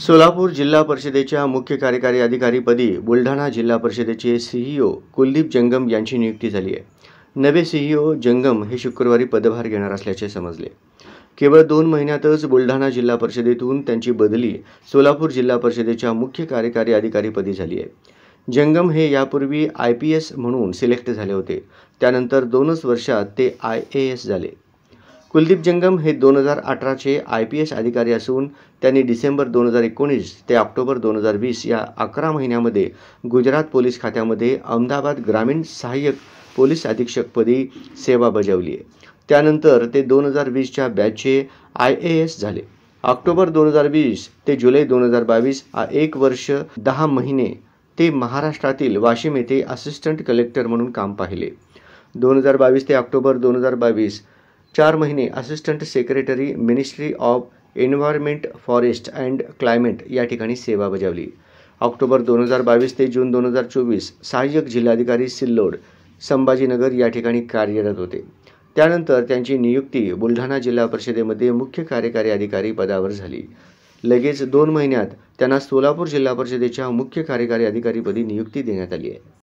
सोलापूर जिल्हा परिषदेच्या मुख्य कार्यकारी अधिकारीपदी बुलढाणा जिल्हा परिषदेचे सीईओ कुलदीप जंगम यांची नियुक्ती झाली आहे. नवे सीईओ जंगम हे शुक्रवारी पदभार घेणार असल्याचे समजले. केवळ 2 महिन्यातच बुलढाणा जिल्हा परिषदेतून त्यांची बदली सोलापूर जिल्हा परिषदेच्या मुख्य कार्यकारी अधिकारीपदी झाली आहे. जंगम हे यापूर्वी IPS म्हणून सिलेक्ट झाले होते. त्यानंतर 2च वर्षात ते IAS झाले. कुलदीप जंगम हे 2018चे IPS अधिकारी असून त्यांनी डिसेंबर 2019 ते ऑक्टोबर 2020 या 11 महिन्यामध्ये गुजरात पोलीस खात्यामध्ये अहमदाबाद ग्रामीण सहाय्यक पोलीस अधीक्षकपदी सेवा बजावली आहे. त्यानंतर ते 2020च्या बॅचचे IAS झाले. ऑक्टोबर 2020 ते जुलै 2022 हा 1 वर्ष 10 महिने ते महाराष्ट्रातील वाशिम येथे असिस्टंट कलेक्टर म्हणून काम पाहिले. 2022 ते ऑक्टोबर 2022 4 महिने assistant secretary ministry of environment forest and climate या ठिकाणी सेवा बजावली. ऑक्टोबर 2022 ते जून 2024 सहाय्यक जिल्हाधिकारी सिल्लोड संभाजीनगर या ठिकाणी कार्यरत होते. त्यानंतर त्यांची नियुक्ती बुलढाणा जिल्हा परिषदेमध्ये मुख्य कार्यकारी अधिकारी पदावर झाली. लगेच 2 महिन्यात त्यांना सोलापूर जिल्हा परिषदेच्या मुख्य कार्यकारी अधिकारीपदी नियुक्ती देण्यात आली आहे.